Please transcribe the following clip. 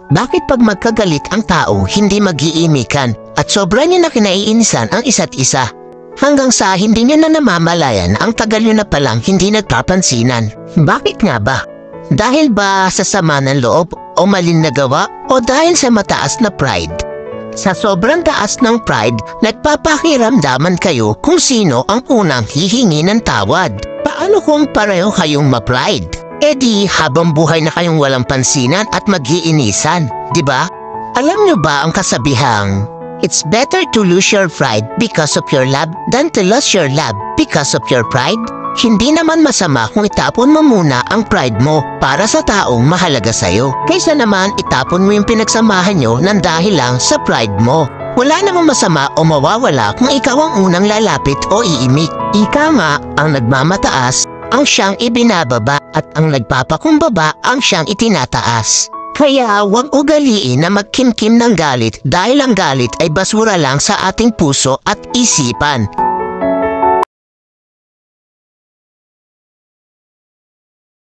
Bakit pag magkagalit ang tao, hindi mag-iimikan at sobra niyo na kinaiinisan ang isa't isa? Hanggang sa hindi niyo na namamalayan ang tagal niyo na palang hindi nagpapansinan. Bakit nga ba? Dahil ba sa sama ng loob o maling nagawa o dahil sa mataas na pride? Sa sobrang taas ng pride, nagpapakiramdaman kayo kung sino ang unang hihingi ng tawad. Paano kung pareho kayong ma-pride? E di habang buhay na kayong walang pansinan at mag-iinisan, di ba? Alam nyo ba ang kasabihang, it's better to lose your pride because of your love than to lose your love because of your pride? Hindi naman masama kung itapon mo muna ang pride mo para sa taong mahalaga sa'yo. Kaysa naman itapon mo yung pinagsamahan nyo ng dahil lang sa pride mo. Wala namang masama o mawawala kung ikaw ang unang lalapit o iimik. Ika nga ang nagmamataas ang siyang ibinababa at ang nagpapakumbaba ang siyang itinataas. Kaya huwag ugaliin na magkimkim ng galit dahil ang galit ay basura lang sa ating puso at isipan.